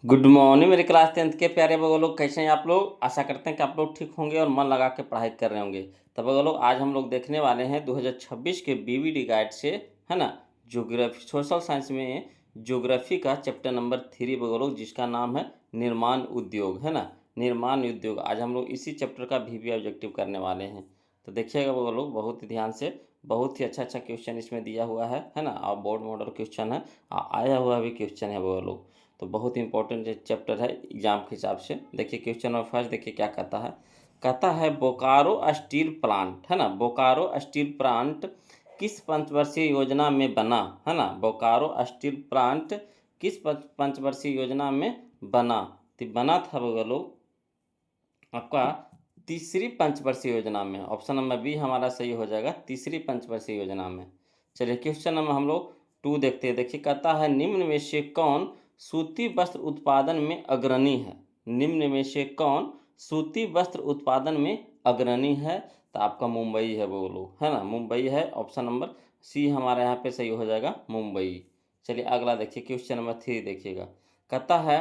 Good morning मेरे class 10th के प्यारे बगो लोग, कैसे हैं आप लोग। आशा करते हैं कि आप लोग ठीक होंगे और मन लगा के पढ़ाई कर रहे होंगे। तो बगो लोग, आज हम लोग देखने वाले हैं 2026 के बीवीडी गाइड से, है ना, ज्योग्राफी सोशल साइंस में ज्योग्राफी का चैप्टर नंबर 3 बगो लोग, जिसका नाम है निर्माण उद्योग, है ना। निर्माण उद्योग, आज हम लोग इसी चैप्टर का भी ऑब्जेक्टिव करने वाले हैं। तो देखिएगा बगो लोग बहुत ही ध्यान से, बहुत ही अच्छा अच्छा क्वेश्चन इसमें दिया हुआ है ना। और बोर्ड मॉडल क्वेश्चन है, आया हुआ भी क्वेश्चन है बगो लोग। तो बहुत इंपॉर्टेंट चैप्टर है एग्जाम के हिसाब से। देखिए क्वेश्चन नंबर फर्स्ट, देखिए क्या कहता है बोकारो स्टील प्लांट, है ना। बोकारो स्टील प्लांट किस पंचवर्षीय योजना में बना, है ना। बोकारो स्टील प्लांट किस पंचवर्षीय योजना में बना। तो बना था वो लोग आपका तीसरी पंचवर्षीय योजना में। ऑप्शन नंबर बी हमारा सही हो जाएगा, तीसरी पंचवर्षीय योजना में। चलिए क्वेश्चन नंबर हम लोग 2 देखते हैं। देखिए कहता है निम्न में से कौन सूती वस्त्र उत्पादन में अग्रणी है। निम्न में से कौन सूती वस्त्र उत्पादन में अग्रणी है। तो आपका मुंबई है वो लोग, है ना, मुंबई है। ऑप्शन नंबर सी हमारा यहाँ पे सही हो जाएगा, मुंबई। चलिए अगला देखिए क्वेश्चन नंबर 3 देखिएगा। कहता है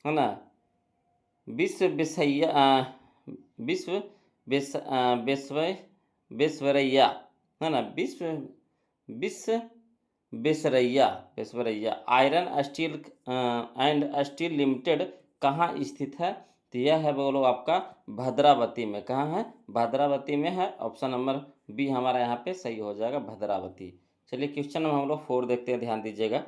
ना, विश्व विषय्या विश्व विश्व विश्व विश्वरैया, है ना, विश्व विश्व Visvesvaraya iron steel and steel limited कहाँ स्थित है। तो यह है बोलो आपका भद्रावती में। कहाँ है, भद्रावती में है। ऑप्शन नंबर बी हमारा यहाँ पे सही हो जाएगा, भद्रावती। चलिए क्वेश्चन नंबर हम लोग 4 देखते हैं, ध्यान दीजिएगा।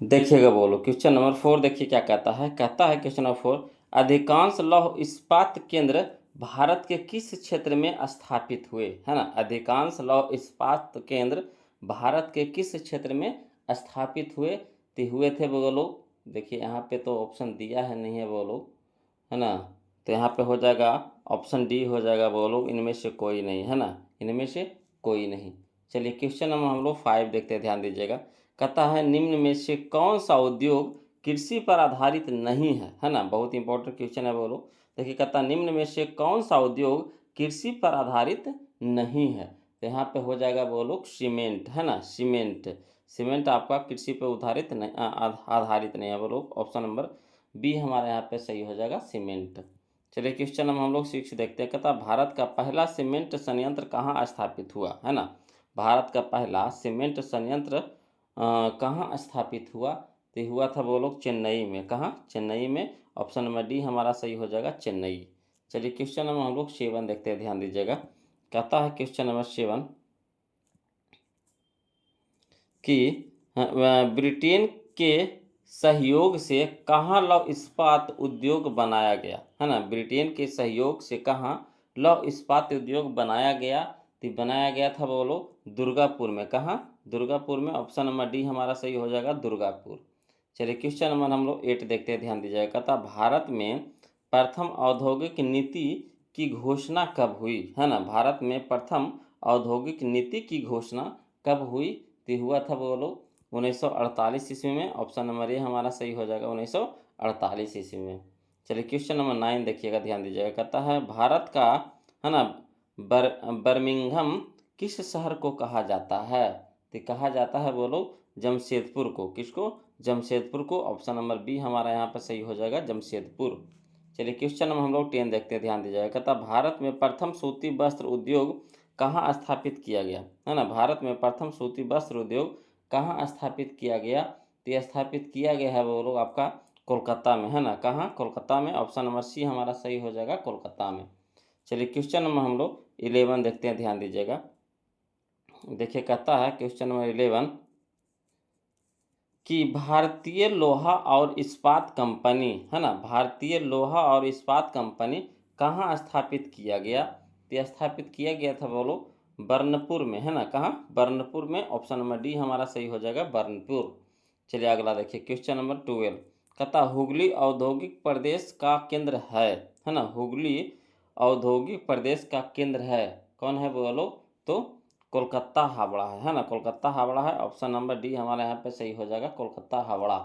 देखिएगा बोलो क्वेश्चन नंबर 4 देखिए क्या कहता है क्वेश्चन नंबर 4, अधिकांश लौह इस्पात केंद्र भारत के किस क्षेत्र में स्थापित हुए, है ना। अधिकांश लौह इस्पात केंद्र भारत के किस क्षेत्र में स्थापित हुए थे बोलो। देखिए यहाँ पे तो ऑप्शन दिया है नहीं है बोलो, है ना। तो यहाँ पे हो जाएगा ऑप्शन डी हो जाएगा बोलो, इनमें से कोई नहीं, है ना, इनमें से कोई नहीं। चलिए क्वेश्चन नंबर हम लोग 5 देखते हैं, ध्यान दीजिएगा। कहता है निम्न में से कौन सा उद्योग कृषि पर आधारित नहीं है ना। बहुत इंपॉर्टेंट क्वेश्चन है बोलो। देखिए कहता है निम्न में से कौन सा उद्योग कृषि पर आधारित नहीं है। तो यहाँ पे हो जाएगा बोलो सीमेंट, है ना, सीमेंट। सीमेंट आपका कृषि पर आधारित नहीं है बोलो। ऑप्शन नंबर बी हमारे यहाँ पे सही हो जाएगा, सीमेंट। चलिए क्वेश्चन नंबर हम लोग 6 देखते हैं। कहता भारत का पहला सीमेंट संयंत्र कहाँ स्थापित हुआ, है ना। भारत का पहला सीमेंट संयंत्र कहाँ स्थापित हुआ। तो हुआ था वो लोग चेन्नई में। कहाँ, चेन्नई में। ऑप्शन नंबर डी हमारा सही हो जाएगा, चेन्नई। चलिए क्वेश्चन नंबर हम लोग 7 देखते हैं, ध्यान दीजिएगा। कहता है क्वेश्चन नंबर 7 कि ब्रिटेन के सहयोग से कहाँ लौह इस्पात उद्योग बनाया गया, है ना। ब्रिटेन के सहयोग से कहाँ लौह इस्पात उद्योग बनाया गया। तो बनाया गया था बोलो दुर्गापुर में। कहाँ, दुर्गापुर में। ऑप्शन नंबर डी हमारा सही हो जाएगा, दुर्गापुर। चलिए क्वेश्चन नंबर हम लोग 8 देखते हैं, ध्यान दीजिएगा। कहता भारत में प्रथम औद्योगिक नीति की घोषणा कब हुई, है ना। भारत में प्रथम औद्योगिक नीति की घोषणा कब हुई। तो हुआ था बोलो 1948 ईस्वी में। ऑप्शन नंबर ए हमारा सही हो जाएगा, 1948 ईस्वी में। चलिए क्वेश्चन नंबर 9 देखिएगा, ध्यान दीजिएगा। कहता है भारत का, है ना, बर्मिंघम किस शहर को कहा जाता है। तो कहा जाता है बोलो जमशेदपुर को। किसको, जमशेदपुर को। ऑप्शन नंबर बी हमारा यहाँ पर सही हो जाएगा, जमशेदपुर। चलिए क्वेश्चन नंबर हम लोग 10 देखते हैं, ध्यान दीजिएगा। कहता भारत में प्रथम सूती वस्त्र उद्योग कहाँ स्थापित किया गया, है ना। भारत में प्रथम सूती वस्त्र उद्योग कहाँ स्थापित किया गया। तो स्थापित किया गया है वो लोग आपका कोलकाता में, है ना। कहाँ, कोलकाता में। ऑप्शन नंबर सी हमारा सही हो जाएगा, कोलकाता में। चलिए क्वेश्चन नंबर हम लोग 11 देखते हैं, ध्यान दीजिएगा। देखिए कहता है क्वेश्चन नंबर 11 कि भारतीय लोहा और इस्पात कंपनी, है ना, भारतीय लोहा और इस्पात कंपनी कहाँ स्थापित किया गया। तो स्थापित किया गया था बोलो बर्नपुर में, है ना। कहाँ, बर्नपुर में। ऑप्शन नंबर डी हमारा सही हो जाएगा, बर्नपुर। चलिए अगला देखिए क्वेश्चन नंबर 12। कहता हुगली औद्योगिक प्रदेश का केंद्र है ना। हुगली औद्योगिक प्रदेश का केंद्र है, कौन है बोलो। तो कोलकाता हावड़ा है ना, कोलकाता हावड़ा है। ऑप्शन नंबर डी हमारे यहाँ पे सही हो जाएगा, कोलकाता हावड़ा।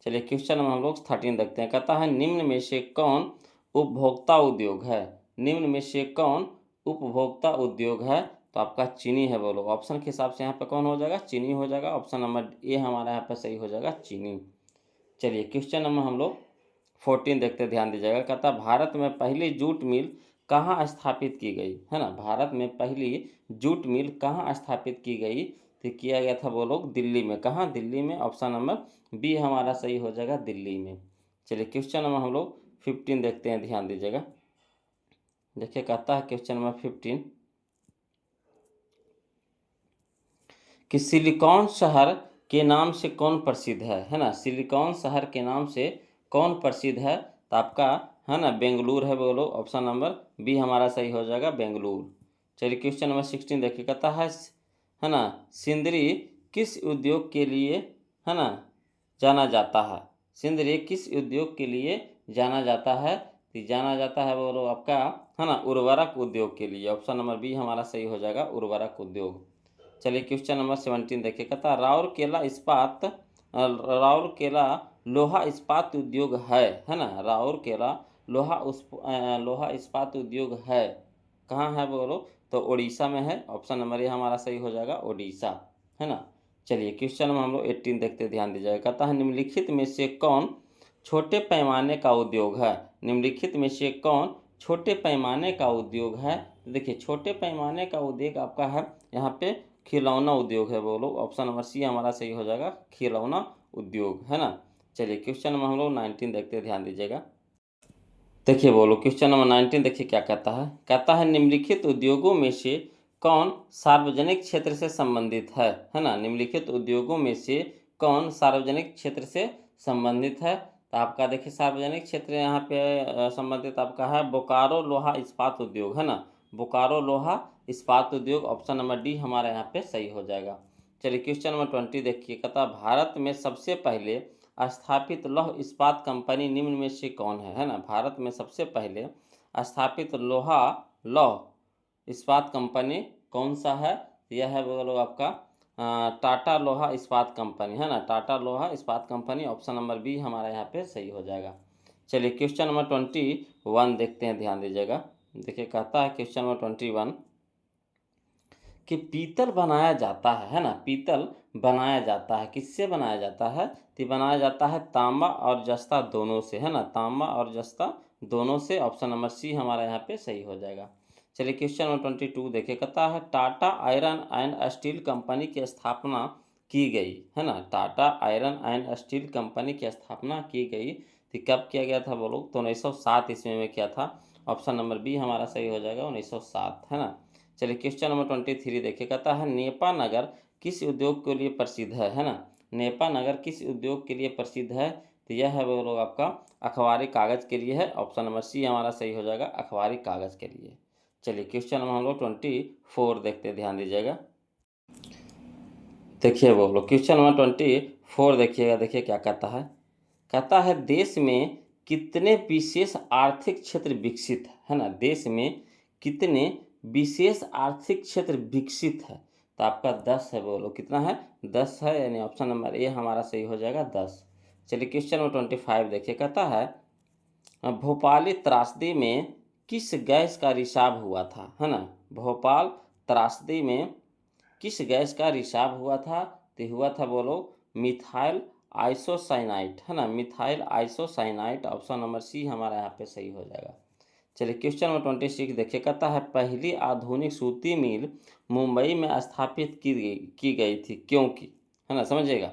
चलिए क्वेश्चन नंबर हम लोग 13 देखते हैं। कहता है निम्न में से कौन उपभोक्ता उद्योग है। निम्न में से कौन उपभोक्ता उद्योग है। तो आपका चीनी है बोलो। ऑप्शन के हिसाब से यहाँ पे कौन हो जाएगा, चीनी हो जाएगा। ऑप्शन नंबर ए हमारे यहाँ पे सही हो जाएगा, चीनी। चलिए क्वेश्चन नंबर हम लोग 14 देखते, ध्यान दीजिएगा। कहता भारत में पहली जूट मिल कहाँ स्थापित की गई, है ना। भारत में पहली जूट मिल कहाँ स्थापित की गई, तो किया गया था वो लोग दिल्ली में। कहाँ? दिल्ली में। ऑप्शन नंबर बी हमारा सही हो जाएगा, दिल्ली में। चलिए क्वेश्चन नंबर हम लोग 15 देखते हैं, ध्यान दीजिएगा। देखिए कहता है क्वेश्चन नंबर 15 कि सिलिकॉन शहर के नाम से कौन प्रसिद्ध है ना। सिलिकॉन शहर के नाम से कौन प्रसिद्ध है, तो आपका है ना बेंगलुरु है, बोलो। ऑप्शन नंबर बी हमारा सही हो जाएगा, बेंगलुरु। चलिए क्वेश्चन नंबर 16 देखिए। कहता है ना सिंदरी किस उद्योग के लिए, है ना, जाना जाता है। सिंदरी किस उद्योग के लिए जाना जाता है, तो जाना जाता है बोलो आपका, है ना, उर्वरक उद्योग के लिए। ऑप्शन नंबर बी हमारा सही हो जाएगा, उर्वरक उद्योग। चलिए क्वेश्चन नंबर 17 देखिए। कहता राउरकेला लोहा इस्पात उद्योग है ना। राउरकेला लोहा इस्पात उद्योग है, कहाँ है बोलो, तो उड़ीसा में है। ऑप्शन नंबर ये हमारा सही हो जाएगा, उड़ीसा, है ना। चलिए क्वेश्चन नंबर हम लोग 18 देखते, ध्यान दीजिएगा। कहता है निम्नलिखित में से कौन छोटे पैमाने का उद्योग है। निम्नलिखित में से कौन छोटे पैमाने का उद्योग है। देखिए छोटे पैमाने का उद्योग आपका है यहाँ पे खिलौना उद्योग है, बोलो। ऑप्शन नंबर सी हमारा सही हो जाएगा, खिलौना उद्योग, है ना। चलिए क्वेश्चन नंबर हम लोग 19 देखते हैं, ध्यान दीजिएगा। देखिए बोलो क्वेश्चन नंबर 19 देखिए क्या कहता है। कहता है निम्नलिखित उद्योगों में से कौन सार्वजनिक क्षेत्र से संबंधित है ना। निम्नलिखित उद्योगों में से कौन सार्वजनिक क्षेत्र से संबंधित है, तो आपका देखिए सार्वजनिक क्षेत्र यहाँ पे संबंधित आपका है बोकारो लोहा इस्पात उद्योग, है ना। बोकारो लोहा इस्पात उद्योग। ऑप्शन नंबर डी हमारा यहाँ पे सही हो जाएगा। चलिए क्वेश्चन नंबर 20 देखिए। कहता भारत में सबसे पहले स्थापित लौह इस्पात कंपनी निम्न में से कौन है ना। भारत में सबसे पहले स्थापित लौह इस्पात कंपनी कौन सा है, यह है बोलो आपका टाटा लोहा इस्पात कंपनी, है ना। टाटा लोहा इस्पात कंपनी। ऑप्शन नंबर बी हमारा यहाँ पे सही हो जाएगा। चलिए क्वेश्चन नंबर 21 देखते हैं, ध्यान दीजिएगा। देखिए कहता है क्वेश्चन नंबर 21 कि पीतल बनाया जाता है ना। पीतल बनाया जाता है, किससे बनाया जाता है, तो बनाया जाता है तांबा और जस्ता दोनों से, है ना। तांबा और जस्ता दोनों से। ऑप्शन नंबर सी हमारा यहाँ पे सही हो जाएगा। चलिए क्वेश्चन नंबर 22 देखिए। कहता है Tata iron and steel company की स्थापना की गई, है ना। Tata iron and steel company की स्थापना की गई, तो कब किया गया था बोलो, तो 1907 ईस्वी में किया था। ऑप्शन नंबर बी हमारा सही हो जाएगा, 1907, है ना। चलिए क्वेश्चन नंबर 23 देखिए। कहता है नेपा नगर किस उद्योग के लिए प्रसिद्ध है ना। नेपा नगर किस उद्योग के लिए प्रसिद्ध है, तो यह है वो लोग आपका अखबारी कागज़ के लिए है। ऑप्शन नंबर सी हमारा सही हो जाएगा, अखबारी कागज़ के लिए। चलिए क्वेश्चन नंबर हम लोग 24 देखते हैं, ध्यान दीजिएगा। देखिए वो लोग क्वेश्चन नंबर 24 देखिएगा। देखिए क्या कहता है देश में कितने विशेष आर्थिक क्षेत्र विकसित है ना। देश में कितने विशेष आर्थिक क्षेत्र विकसित है, तो आपका 10 है, बोलो कितना है, 10 है, यानी ऑप्शन नंबर ए हमारा सही हो जाएगा, 10। चलिए क्वेश्चन नंबर 25 देखिए। कहता है भोपाली त्रासदी में किस गैस का रिसाव हुआ था, है ना। भोपाल त्रासदी में किस गैस का रिसाव हुआ था, तो हुआ था बोलो मिथाइल आइसोसाइनाइट, है ना। Methyl isocyanate. Option number C हमारा यहाँ पे सही हो जाएगा। चलिए क्वेश्चन नंबर 26 देखिए। कहता है पहली आधुनिक सूती मिल मुंबई में स्थापित की गई थी, क्योंकि, है ना, समझिएगा।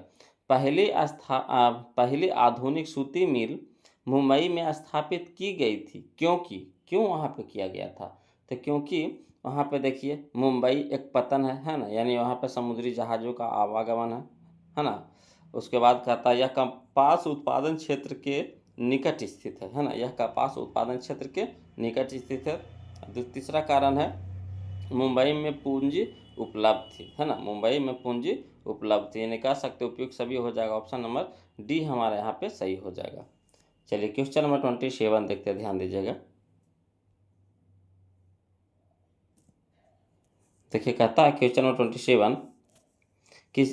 पहली आधुनिक सूती मिल मुंबई में स्थापित की गई थी, क्योंकि, क्यों वहाँ पे किया गया था, तो क्योंकि वहाँ पे देखिए मुंबई एक पतन है ना, यानी वहाँ पे समुद्री जहाज़ों का आवागमन है ना। उसके बाद कहता है यह कपास उत्पादन क्षेत्र के निकट स्थित है ना। यह कपास उत्पादन क्षेत्र के निकट स्थित है। तीसरा कारण है मुंबई में पूंजी उपलब्ध थी, है ना। मुंबई में पूंजी उपलब्ध थी, यानी कह सकते उपयुक्त सभी हो जाएगा। ऑप्शन नंबर डी हमारे यहाँ पे सही हो जाएगा। चलिए क्वेश्चन नंबर 27 देखते हैं, ध्यान दीजिएगा। देखिए कहता है क्वेश्चन नंबर 27 कि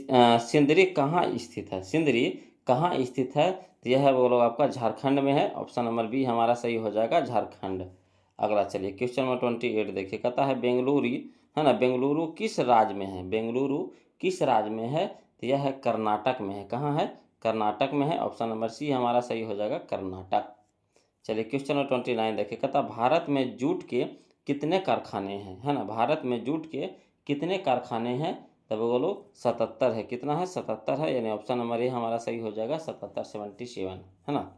सिंदरी कहाँ स्थित है। सिंदरी कहाँ स्थित है, तो यह है वो लोग आपका झारखंड में है। ऑप्शन नंबर बी हमारा सही हो जाएगा, झारखंड। अगला चलिए क्वेश्चन नंबर 28 देखिए। कहता है बेंगलुरु, है ना, बेंगलुरु किस राज्य में है। बेंगलुरु किस राज्य में है, तो यह है कर्नाटक में है। कहाँ है, कर्नाटक में है। ऑप्शन नंबर सी हमारा सही हो जाएगा कर्नाटक। चलिए क्वेश्चन नंबर 29 देखिए, कहता भारत में जूट के कितने कारखाने हैं, है ना। भारत में जूट के कितने कारखाने हैं, तब बोलो 77 है। कितना है, 77 है, यानी ऑप्शन नंबर ए हमारा सही हो जाएगा 77, 77, है ना।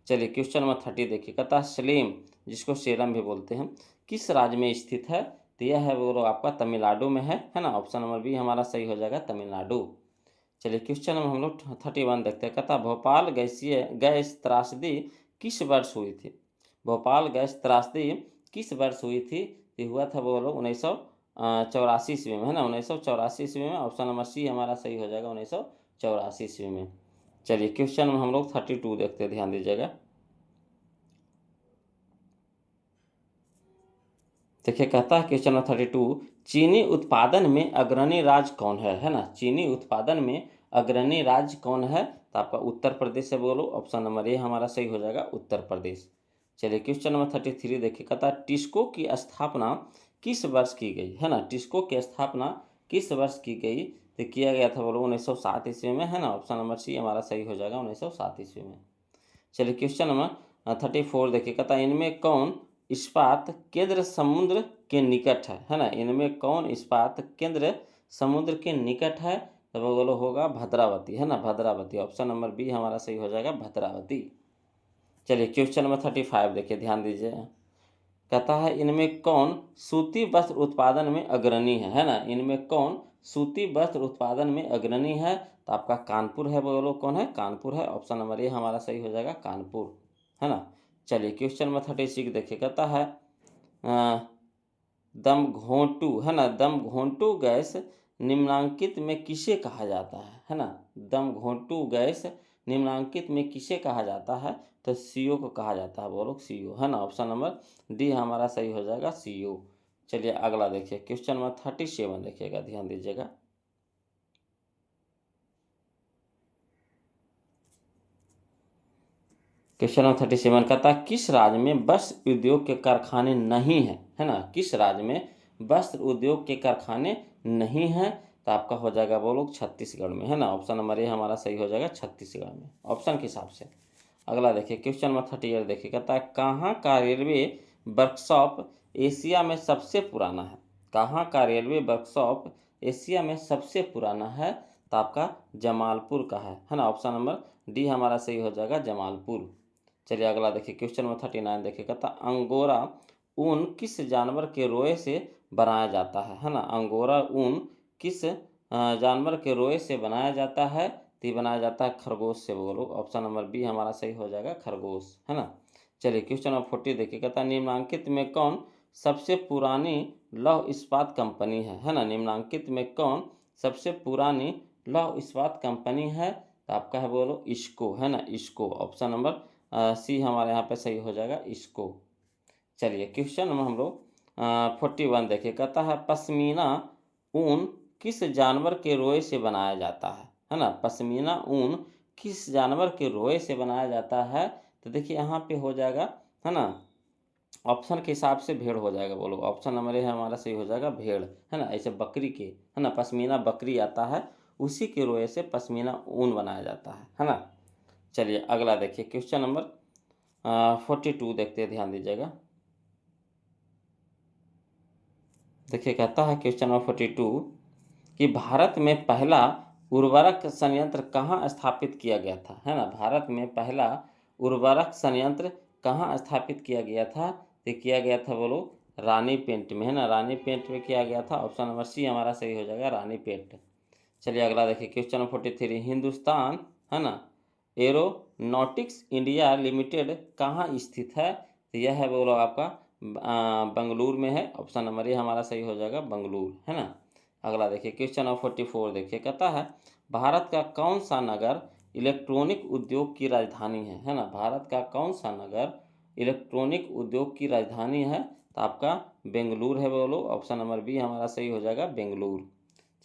चलिए क्वेश्चन नंबर 30 देखिए, कहता सलेम, जिसको सेलम भी बोलते हैं, किस राज्य में स्थित है, तो यह है बोलो आपका तमिलनाडु में है ना। ऑप्शन नंबर बी हमारा सही हो जाएगा तमिलनाडु। चलिए क्वेश्चन नंबर हम लोग 31 देखते हैं, कहता भोपाल गैस त्रासदी किस वर्ष हुई थी। भोपाल गैस त्रासदी किस वर्ष हुई थी, ये हुआ था बोलो 1984 ईस्वी में, है ना। 1984 ईस्वी में। ऑप्शन नंबर सी हमारा सही हो जाएगा 1984 ईस्वी में। चलिए क्वेश्चन में हम लोग 32 देखते हैं, ध्यान दीजिएगा। देखिए कहता है क्वेश्चन नंबर 32, चीनी उत्पादन में अग्रणी राज्य कौन है ना। चीनी उत्पादन में अग्रणी राज्य कौन है, तो आपका उत्तर प्रदेश से बोलो। ऑप्शन नंबर ए हमारा सही हो जाएगा उत्तर प्रदेश। चलिए क्वेश्चन नंबर 33 देखिए, कहता है टिस्को की स्थापना किस वर्ष की गई, है ना। टिस्को की स्थापना किस वर्ष की गई, तो किया गया था बोलो 1907 ईस्वी में, है ना। ऑप्शन नंबर सी हमारा सही हो जाएगा 1907 ईस्वी में। चलिए क्वेश्चन नंबर 34 देखिए, कहता है इनमें कौन इस्पात केंद्र समुद्र के निकट है ना। इनमें कौन इस्पात केंद्र समुद्र के निकट है, तो बोलो होगा भद्रावती, है ना, भद्रावती। ऑप्शन नंबर बी हमारा सही हो जाएगा भद्रावती। चलिए क्वेश्चन नंबर 35 देखिए, ध्यान दीजिए। कहता है इनमें कौन सूती वस्त्र उत्पादन में अग्रणी है ना। इनमें कौन सूती वस्त्र उत्पादन में अग्रणी है, तो आपका कानपुर है। बोलो कौन है, कानपुर है। ऑप्शन नंबर ए हमारा सही हो जाएगा कानपुर, है ना। चलिए क्वेश्चन नंबर 36 देखिए, कहता है दम घोंटू, है ना। दम घोंटू गैस निम्नांकित में किसे कहा जाता है ना। दम घोंटू गैस निम्नांकित में किसे कहा जाता है, तो सीओ को कहा जाता है। बोलो सीओ, है ना। ऑप्शन नंबर डी हमारा सही हो जाएगा सीओ। चलिए अगला देखिए, क्वेश्चन नंबर 37 देखिएगा, ध्यान दीजिएगा। क्वेश्चन नंबर 37 कहता है किस राज्य में वस्त्र उद्योग के कारखाने नहीं हैं, है ना। किस राज्य में वस्त्र उद्योग के कारखाने नहीं हैं, तो आपका हो जाएगा बोलो छत्तीसगढ़ में, है ना। ऑप्शन नंबर ए हमारा सही हो जाएगा छत्तीसगढ़ में, ऑप्शन के हिसाब से। अगला देखिए क्वेश्चन नंबर 38 देखिए, कहता है कहाँ का रेलवे वर्कशॉप एशिया में सबसे पुराना है। कहाँ का रेलवे वर्कशॉप एशिया में सबसे पुराना है, तो आपका जमालपुर का है ना। ऑप्शन नंबर डी हमारा सही हो जाएगा जमालपुर। चलिए अगला देखिए क्वेश्चन नंबर 39 देखिए, कहता अंगोरा ऊन किस जानवर के रोए से बनाया जाता है ना। अंगोरा ऊन किस जानवर के रोए से बनाया जाता है, तो बनाया जाता है खरगोश से। बोलो ऑप्शन नंबर बी हमारा सही हो जाएगा खरगोश, है ना। चलिए क्वेश्चन नंबर 40 देखिए, कहता निम्नांकित में कौन सबसे पुरानी लौह इस्पात कंपनी है ना। निम्नांकित में कौन सबसे पुरानी लौह इस्पात कंपनी है, तो आपका है बोलो इसको, है ना, इसको। ऑप्शन नंबर सी हमारे यहाँ पे सही हो जाएगा इसको। चलिए क्वेश्चन में हम लोग 41 देखिए, कहता है पश्मीना ऊन किस जानवर के रोए से बनाया जाता है ना। पश्मीना ऊन किस जानवर के रोए से बनाया जाता है, तो देखिए यहाँ पे हो जाएगा, है ना, ऑप्शन के हिसाब से भेड़ हो जाएगा। बोलो ऑप्शन नंबर ए हमारा सही हो जाएगा भेड़, है ना। ऐसे बकरी के, है ना, पश्मीना बकरी आता है, उसी के रोए से पश्मीना ऊन बनाया जाता है ना। चलिए अगला देखिए क्वेश्चन नंबर 42 देखते हैं, ध्यान दीजिएगा। देखिए कहता है क्वेश्चन नंबर 42 कि भारत में पहला उर्वरक संयंत्र कहाँ स्थापित किया गया था, है ना। भारत में पहला उर्वरक संयंत्र कहाँ स्थापित किया गया था, तो किया गया था बोलो रानीपेट में, है ना। रानीपेट में किया गया था। ऑप्शन नंबर सी हमारा सही हो जाएगा रानीपेट। चलिए अगला देखिए क्वेश्चन नंबर 43, हिंदुस्तान, है ना, एरोनॉटिक्स इंडिया लिमिटेड कहाँ स्थित है, तो यह है बोलो आपका बंगलुरु में है। ऑप्शन नंबर ए हमारा सही हो जाएगा बंगलुरु, है ना। अगला देखिए क्वेश्चन नंबर 44 देखिए, कहता है भारत का कौन सा नगर इलेक्ट्रॉनिक उद्योग की राजधानी है ना। भारत का कौन सा नगर इलेक्ट्रॉनिक उद्योग की राजधानी है, तो आपका बेंगलुरु है। बोलो ऑप्शन नंबर बी हमारा सही हो जाएगा बेंगलुरु।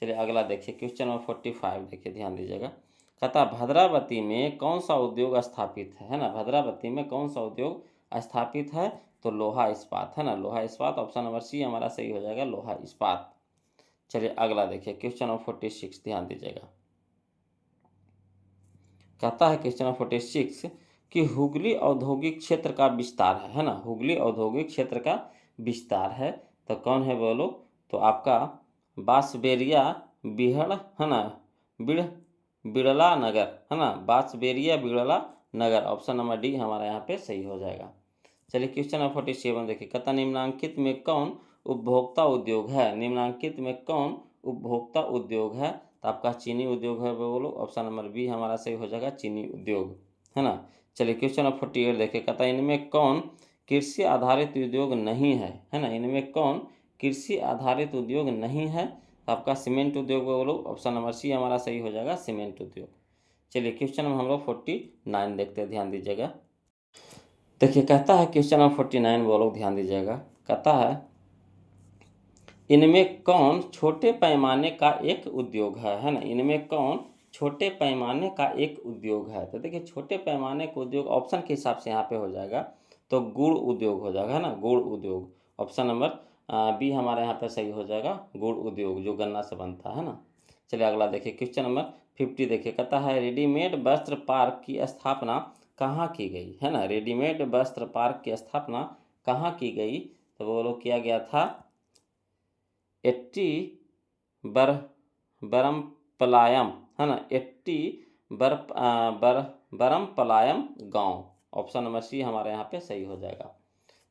चलिए अगला देखिए क्वेश्चन नंबर 45 देखिए, ध्यान दीजिएगा। कहता भद्रावती में कौन सा उद्योग स्थापित है ना। भद्रावती में कौन सा उद्योग स्थापित है, तो लोहा इस्पात, है ना, लोहा इस्पात। ऑप्शन नंबर सी हमारा सही हो जाएगा लोहा इस्पात। चलिए अगला देखिए क्वेश्चन नंबर 46, ध्यान दीजिएगा। कहता है क्वेश्चन नंबर 46 कि हुगली औद्योगिक क्षेत्र का विस्तार है ना, हुगली औद्योगिक क्षेत्र का विस्तार है तो कौन है बोलो, तो आपका बांसबेरिया बिहड़ है ना, बिड़ बिड़ला नगर है ना, बांसबेरिया बिड़ला नगर, ऑप्शन नंबर डी हमारा यहाँ पे सही हो जाएगा। चलिए क्वेश्चन नंबर 47 देखिए, कहता निम्नांकित में कौन उपभोक्ता उद्योग है, निम्नांकित में कौन उपभोक्ता उद्योग है, तो आपका चीनी उद्योग है बोलो, ऑप्शन नंबर बी हमारा सही हो जाएगा, चीनी उद्योग है ना। चलिए क्वेश्चन नंबर 48 देखिए, कहता इनमें कौन कृषि आधारित उद्योग नहीं है ना, इनमें कौन कृषि आधारित उद्योग नहीं है, तो आपका सीमेंट उद्योग बोलो, ऑप्शन नंबर सी हमारा सही हो जाएगा, सीमेंट उद्योग। चलिए क्वेश्चन नंबर हम लोग 49 देखते हैं, ध्यान दीजिएगा। देखिए कहता है क्वेश्चन नंबर 49 बोलो, ध्यान दीजिएगा। कहता है इनमें कौन छोटे पैमाने का एक उद्योग है ना, इनमें कौन छोटे पैमाने का एक उद्योग है, तो देखिए छोटे पैमाने का उद्योग ऑप्शन के हिसाब से यहाँ पे हो जाएगा, तो गुड़ उद्योग हो जाएगा, है ना, गुड़ उद्योग, ऑप्शन नंबर बी हमारे यहाँ पे सही हो जाएगा, गुड़ उद्योग जो गन्ना से बनता है ना। चलिए अगला देखिए क्वेश्चन नंबर 50 देखिए, कहता है रेडीमेड वस्त्र पार्क की स्थापना कहाँ की गई है ना, रेडीमेड वस्त्र पार्क की स्थापना कहाँ की गई, तो वो लोग किया गया था 80 बर बरमपलायम है ना, 80 बरमपलायम गांव, ऑप्शन नंबर सी हमारे यहाँ पे सही हो जाएगा।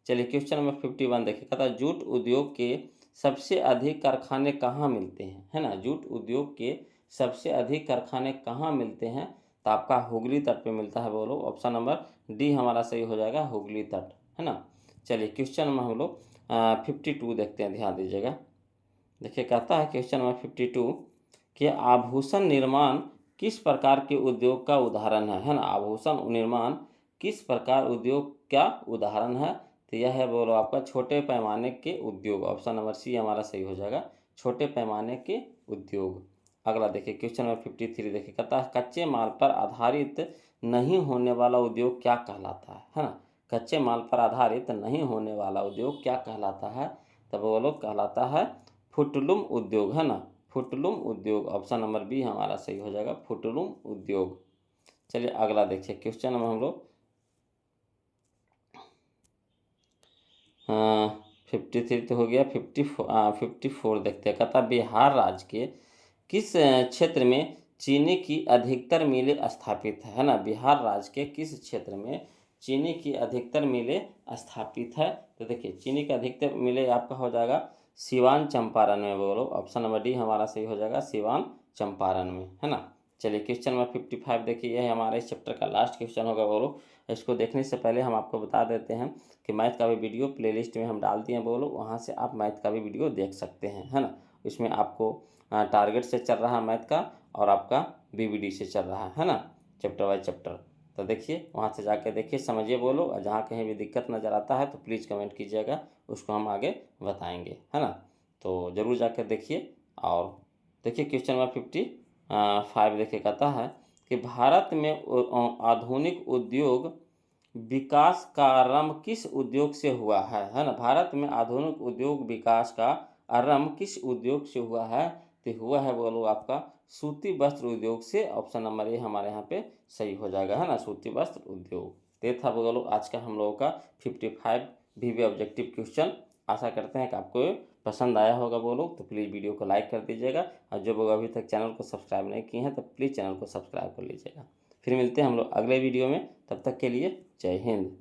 चलिए क्वेश्चन नंबर 51 देखिए, कहता है जूट उद्योग के सबसे अधिक कारखाने कहाँ मिलते हैं, है ना, जूट उद्योग के सबसे अधिक कारखाने कहाँ मिलते हैं, तो आपका हुगली तट पे मिलता है बोलो, ऑप्शन नंबर डी हमारा सही हो जाएगा, हुगली तट है ना। चलिए क्वेश्चन नंबर हम लोग 52 देखते हैं, ध्यान दीजिएगा। देखिए कहता है क्वेश्चन नंबर 52 कि आभूषण निर्माण किस प्रकार के उद्योग का उदाहरण है ना, आभूषण निर्माण किस प्रकार उद्योग का उदाहरण है, तो यह है बोलो आपका छोटे पैमाने के उद्योग, ऑप्शन नंबर सी हमारा सही हो जाएगा, छोटे पैमाने के उद्योग। अगला देखिए क्वेश्चन नंबर 53 देखिए, कहता है कच्चे माल पर आधारित नहीं होने वाला उद्योग क्या कहलाता है ना, कच्चे माल पर आधारित नहीं होने वाला उद्योग क्या कहलाता है, तब वो लोग कहलाता है फुटलूम उद्योग है ना, फुटलूम उद्योग, ऑप्शन नंबर बी हमारा सही हो जाएगा, फुटलूम उद्योग। चलिए अगला देखिए क्वेश्चन नंबर हम लोग 53 तो हो गया, 54 देखते हैं। कहता बिहार राज्य के किस क्षेत्र में चीनी की अधिकतर मिलें स्थापित है ना, बिहार राज्य के किस क्षेत्र में चीनी की अधिकतर मिलें स्थापित है, तो देखिए चीनी के अधिकतर मिलें आपका हो जाएगा सिवान चंपारण में बोलो, ऑप्शन नंबर डी हमारा सही हो जाएगा, सिवान चंपारण में है ना। चलिए क्वेश्चन नंबर 55 देखिए, यह हमारे इस चैप्टर का लास्ट क्वेश्चन होगा बोलो। इसको देखने से पहले हम आपको बता देते हैं कि मैथ का भी वीडियो प्लेलिस्ट में हम डाल दिए हैं बोलो, वहाँ से आप मैथ का भी वीडियो देख सकते हैं है ना। इसमें आपको टारगेट से चल रहा है मैथ का, और आपका बीबीडी से चल रहा है ना, चैप्टर वाइज चैप्टर, तो देखिए वहाँ से जाके देखिए, समझिए बोलो, और जहाँ कहीं भी दिक्कत नज़र आता है तो प्लीज़ कमेंट कीजिएगा, उसको हम आगे बताएंगे है ना। तो ज़रूर जाकर देखिए। और देखिए क्वेश्चन नंबर 55 देखिए, कहता है कि भारत में आधुनिक उद्योग विकास का आरंभ किस उद्योग से हुआ है ना, भारत में आधुनिक उद्योग विकास का आरंभ किस उद्योग से हुआ है, तो हुआ है बोलो आपका सूती वस्त्र उद्योग से, ऑप्शन नंबर ए हमारे यहाँ पे सही हो जाएगा है ना, सूती वस्त्र उद्योग। ये था बोलो आज का हम लोगों का 55 वीवी ऑब्जेक्टिव क्वेश्चन। आशा करते हैं कि आपको पसंद आया होगा बोलो, तो प्लीज़ वीडियो को लाइक कर दीजिएगा, और जो लोग अभी तक चैनल को सब्सक्राइब नहीं किए हैं तो प्लीज़ चैनल को सब्सक्राइब कर लीजिएगा। फिर मिलते हैं हम लोग अगले वीडियो में, तब तक के लिए जय हिंद।